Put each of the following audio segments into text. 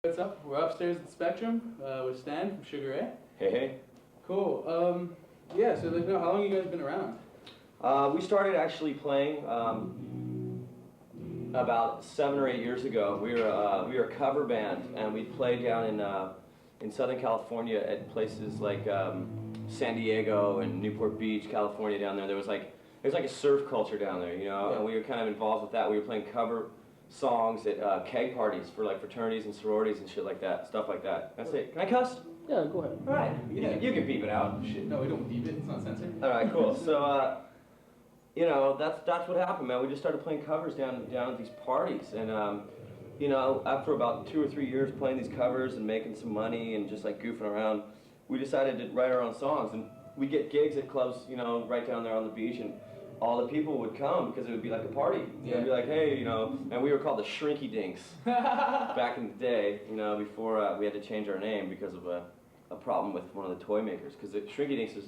What's up? We're upstairs at the Spectrum with Stan from Sugar Ray. Hey, hey. Cool. Yeah, so how long have you guys been around? We started actually playing about 7 or 8 years ago. We were a cover band, and we played down in Southern California at places like San Diego and Newport Beach, California. Down there, there's like a surf culture down there, you know, and we were kind of involved with that. We were playing cover songs at keg parties for like fraternities and sororities and shit like that, stuff like that. That's it. Can I cuss? Yeah, go ahead. All right. Yeah. You can beep it out. Shit. No, we don't beep it. It's not censored. All right, cool. So, you know, that's what happened, man. We just started playing covers down at these parties, and you know, after about 2 or 3 years playing these covers and making some money and just like goofing around, we decided to write our own songs, and we'd get gigs at clubs, you know, right down there on the beach, and all the people would come because it would be like a party. Yeah. They'd be like, hey, you know, and we were called the Shrinky Dinks back in the day, you know, before we had to change our name because of a problem with one of the toy makers, because the Shrinky Dinks was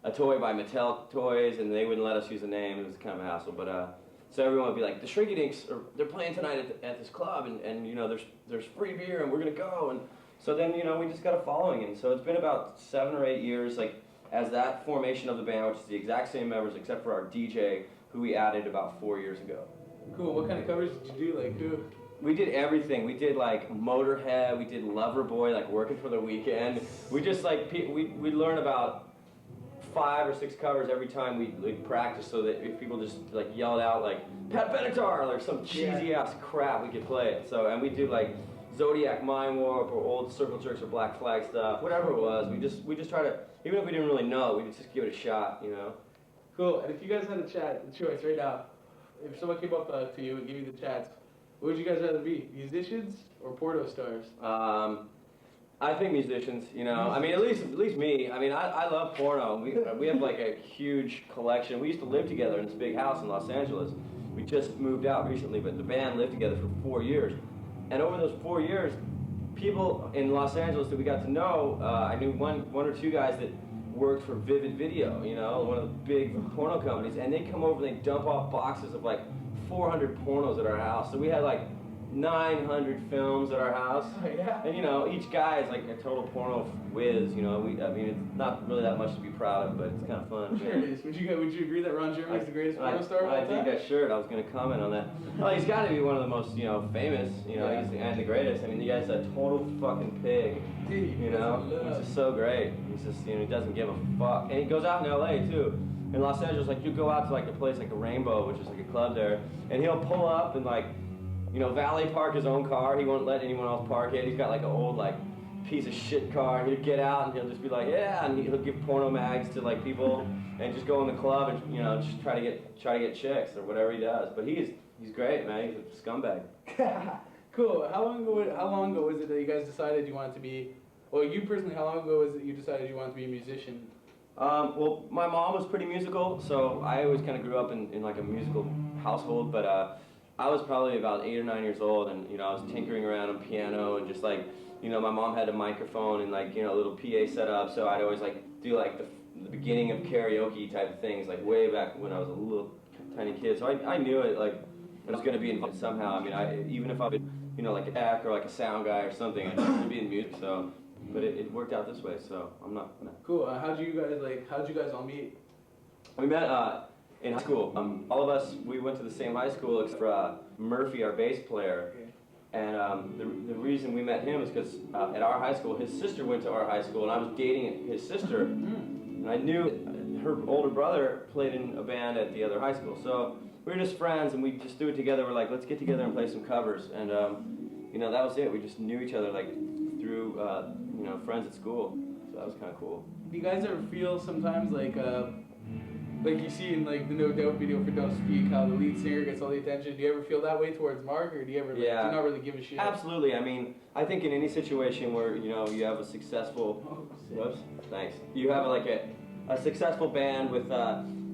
a toy by Mattel Toys, and they wouldn't let us use the name. It was kind of a hassle, but so everyone would be like, the Shrinky Dinks, they're playing tonight at this club, and you know, there's free beer, and we're gonna go, and so then, you know, we just got a following, and so it's been about 7 or 8 years, like, as that formation of the band, which is the exact same members except for our DJ, who we added about 4 years ago. Cool. What kind of covers did you do? Like who? We did everything. We did like Motorhead. We did Loverboy, like Working for the Weekend. We just like we learn about 5 or 6 covers every time we practice, so that if people just like yelled out like Pat Benatar or some cheesy ass crap, we could play it. So, and we do like Zodiac Mind Warp or old Circle Jerks or Black Flag stuff, whatever it was. We just try to, even if we didn't really know, we just give it a shot, you know. Cool. And if you guys had a choice right now, if someone came up to you and gave you the chance, what would you guys rather be, musicians or porno stars? I think musicians, you know. I mean, at least me. I mean, I love porno. We have like a huge collection. We used to live together in this big house in Los Angeles. We just moved out recently, but the band lived together for 4 years. And over those 4 years, people in Los Angeles that we got to know, I knew one or two guys that worked for Vivid Video, you know, one of the big porno companies, and they come over and they dump off boxes of like 400 pornos at our house. So we had like 900 films at our house. Oh, yeah. And you know, each guy is like a total porno whiz, you know. I mean, it's not really that much to be proud of, but it's kind of fun. Sure it is. Would you agree that Ron Jeremy is the greatest porno star of all time? I think that shirt, I was going to comment on that. Well, he's got to be one of the most, you know, famous, you know, and the greatest. I mean, the guy's a total fucking pig, you know, which is so great. He's just, you know, he doesn't give a fuck. And he goes out in LA too. In Los Angeles, like, you go out to like a place like a Rainbow, which is like a club there, and he'll pull up and like, you know, valet park his own car. He won't let anyone else park it. He's got like an old like piece of shit car, and he'll get out and he'll just be like, yeah, and he'll give porno mags to like people and just go in the club and, you know, just try to get chicks or whatever he does. But he's great, man. He's a scumbag. Cool. How long ago was it that you guys decided you wanted to be? Well, you personally, how long ago was it you decided you wanted to be a musician? Well, my mom was pretty musical, so I always kind of grew up in like a musical household, but I was probably about 8 or 9 years old, and you know, I was tinkering around on piano and just like, you know, my mom had a microphone and like, you know, a little PA set up, so I'd always like do like the beginning of karaoke type of things, like way back when I was a little tiny kid. So I knew it, like I was going to be involved somehow. I mean, even if I've been, you know, like an act or like a sound guy or something, I'd just be in music. So, but it worked out this way, so I'm not. Cool. How'd you guys all meet? We met in high school. All of us, we went to the same high school except for Murphy, our bass player. Okay. And the reason we met him is because at our high school, his sister went to our high school, and I was dating his sister. And I knew her older brother played in a band at the other high school. So we were just friends, and we just threw it together. We're like, let's get together and play some covers. And you know, that was it. We just knew each other like through you know, friends at school. So that was kind of cool. Do you guys ever feel sometimes like you see in like the No Doubt video for Don't Speak, how the lead singer gets all the attention? Do you ever feel that way towards Mark, or do you ever do you not really give a shit? Absolutely. I mean, I think in any situation where, you know, you have a successful, you have like a successful band with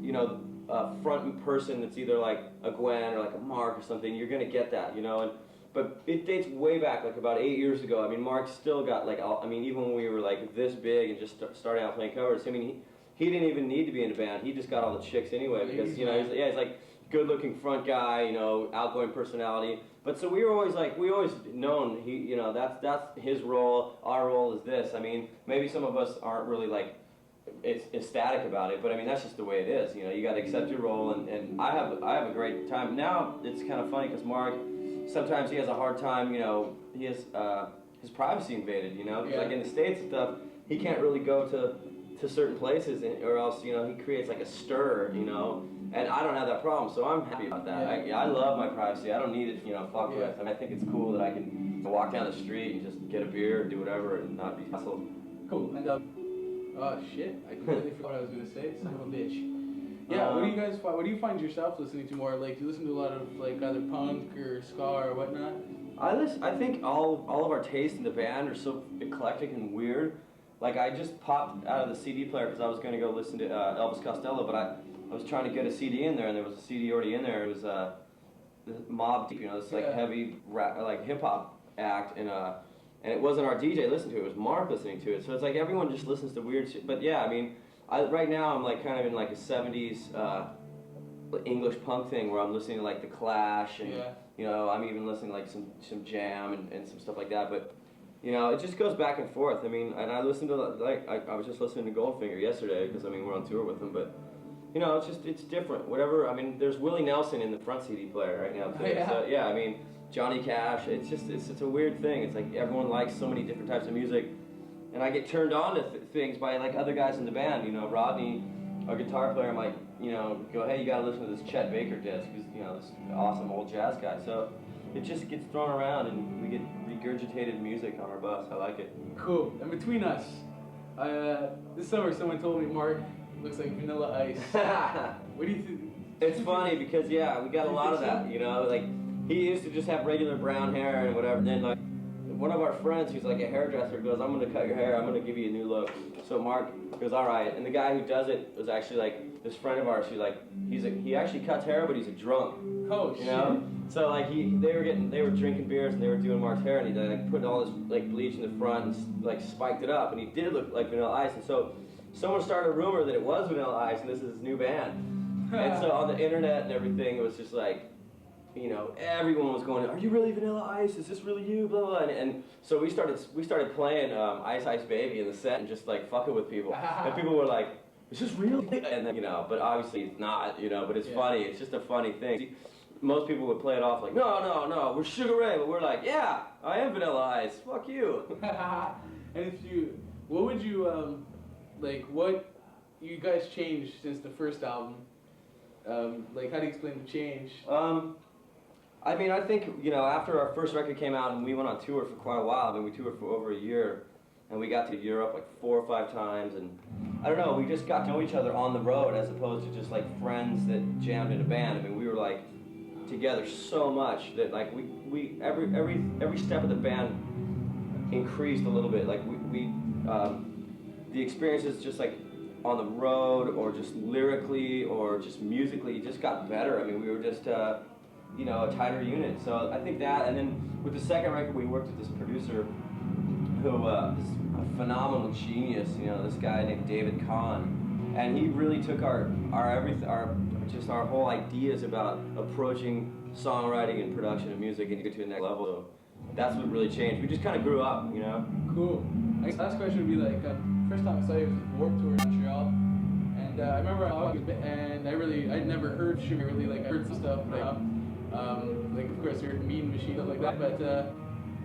you know, a front person that's either like a Gwen or like a Mark or something, you're gonna get that, you know. But it dates way back, like about 8 years ago. I mean, Mark still got like, I mean, even when we were like this big and just starting out playing covers, I mean, he didn't even need to be in a band. He just got all the chicks anyway because, you know, he's like good-looking front guy, you know, outgoing personality. But so we always known he, you know, that's his role. Our role is this. I mean, maybe some of us aren't really like ecstatic about it, but I mean that's just the way it is. You know, you got to accept your role, and I have a great time. Now it's kind of funny because Mark, sometimes he has a hard time. You know, he has his privacy invaded. You know, 'cause like in the States and stuff, he can't really go to certain places, or else you know he creates like a stir. You know. And I don't have that problem, so I'm happy about that. I love my privacy. I don't need it, you know, fuck with. I mean, I think it's cool that I can walk down the street and just get a beer, do whatever, and not be hustled. Cool. And oh shit, I completely forgot what I was gonna say. Son of a bitch. Yeah. What do you find yourself listening to more? Like, do you listen to a lot of like either punk or ska or whatnot? I think all of our tastes in the band are so eclectic and weird. Like, I just popped out of the CD player because I was gonna go listen to Elvis Costello, but I was trying to get a CD in there, and there was a CD already in there. It was the Mob Deep, you know, this like heavy rap, like hip hop act, and it wasn't our DJ listening to it. It was Mark listening to it. So it's like everyone just listens to weird shit. But yeah, I mean, right now I'm like kind of in like a '70s English punk thing where I'm listening to like the Clash, and you know, I'm even listening to like some Jam and some stuff like that. But you know, it just goes back and forth. I mean, and I listened to like I was just listening to Goldfinger yesterday because I mean we're on tour with them, but. You know, it's different. Whatever. I mean, there's Willie Nelson in the front CD player right now too. So yeah, I mean, Johnny Cash. It's a weird thing. It's like everyone likes so many different types of music, and I get turned on to things by like other guys in the band. You know, Rodney, our guitar player, might go, hey, you gotta listen to this Chet Baker disc. Who's this awesome old jazz guy. So it just gets thrown around, and we get regurgitated music on our bus. I like it. Cool. And between us, this summer someone told me Mark looks like Vanilla Ice. What do you think? It's funny because yeah, we got a lot of that. You know, like he used to just have regular brown hair and whatever. And then like one of our friends who's like a hairdresser goes, "I'm gonna cut your hair. I'm gonna give you a new look." So Mark goes, "All right." And the guy who does it was actually like this friend of ours who's like he actually cuts hair, but he's a drunk. Oh shit. You know? So like they were drinking beers and they were doing Mark's hair, and he like put all this like bleach in the front and like spiked it up, and he did look like Vanilla Ice. And so someone started a rumor that it was Vanilla Ice and this is his new band. And so on the internet and everything, it was just like, you know, everyone was going, "Are you really Vanilla Ice? Is this really you?" Blah blah. And so we started playing Ice Ice Baby in the set and just like fucking with people. And people were like, "Is this real?" And then, you know, but obviously it's not, you know, but it's funny. It's just a funny thing. See, most people would play it off like, no, we're Sugar Ray, but we're like, yeah, I am Vanilla Ice. Fuck you. And what would you like, what you guys changed since the first album? Like, how do you explain the change? I mean, I think, you know, after our first record came out and we went on tour for quite a while, I mean, we toured for over a year, and we got to Europe like 4 or 5 times, and I don't know, we just got to know each other on the road as opposed to just like friends that jammed in a band. I mean, we were like together so much that like we every step of the band increased a little bit. Like the experiences just like on the road or just lyrically or just musically just got better. I mean, we were just you know, a tighter unit. So I think that, and then with the second record we worked with this producer who is a phenomenal genius, you know, this guy named David Kahn, and he really took our whole ideas about approaching songwriting and production of music and get to the next level. So that's what really changed. We just kind of grew up, you know. Cool. I guess last question would be like, first time I saw you was Warped Tour in Montreal, and I remember I'd never heard Sugar really, like I heard some stuff, like of course you heard Mean Machine, stuff like that, but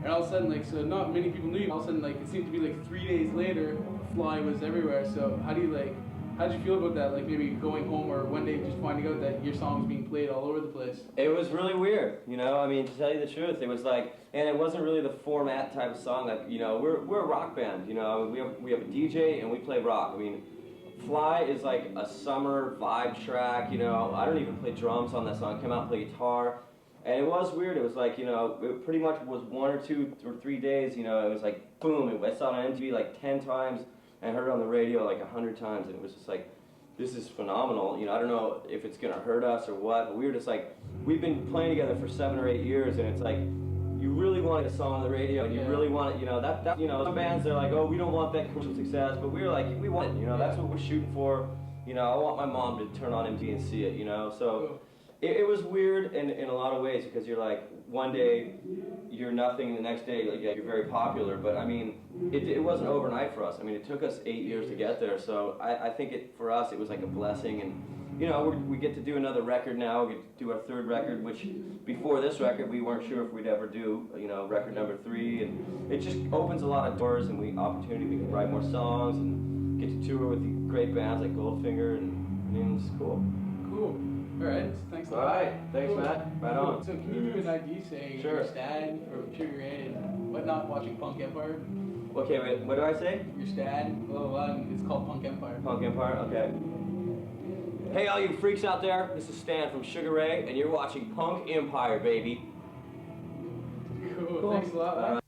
and all of a sudden, like, so not many people knew you. All of a sudden, like, it seemed to be like 3 days later, Fly was everywhere. So how did you feel about that? Like maybe going home or one day just finding out that your song was being played all over the place? It was really weird, you know. I mean, to tell you the truth, it was like, and it wasn't really the format type of song that, you know, we're a rock band, you know. We have a DJ and we play rock. I mean, Fly is like a summer vibe track, you know. I don't even play drums on that song. I came out and play guitar. And it was weird. It was like, you know, it pretty much was 1 or 2 or 3 days, you know. It was like, boom, I saw it on MTV like 10 times and heard it on the radio like 100 times. And it was just like, this is phenomenal. You know, I don't know if it's going to hurt us or what, but we were just like, we've been playing together for 7 or 8 years, and it's like, you really want a song on the radio, and you really want it, you know, that, you know, some bands, they're like, oh, we don't want that commercial success, but we were like, we want it, you know, that's what we're shooting for. You know, I want my mom to turn on MTV and see it, you know, so It was weird in a lot of ways because you're like, one day you're nothing, and the next day like, you're very popular. But I mean, it wasn't overnight for us. I mean, it took us 8 years to get there. So I think for us it was like a blessing. And you know, we get to do another record now. We get to do our 3rd record, which before this record we weren't sure if we'd ever do. You know, record number 3, and it just opens a lot of doors and opportunity. We can write more songs and get to tour with great bands like Goldfinger, and I mean, it's cool. Cool. All right. Thanks a lot. All right. Thanks, Cool. Matt. Right on. So can you do an ID saying Sure. your stad from Sugar Ray and whatnot watching Punk Empire? Okay, wait. What do I say? Your stad, blah, blah, blah, and it's called Punk Empire. Punk Empire. Okay. Hey, all you freaks out there. This is Stan from Sugar Ray, and you're watching Punk Empire, baby. Cool. Thanks a lot.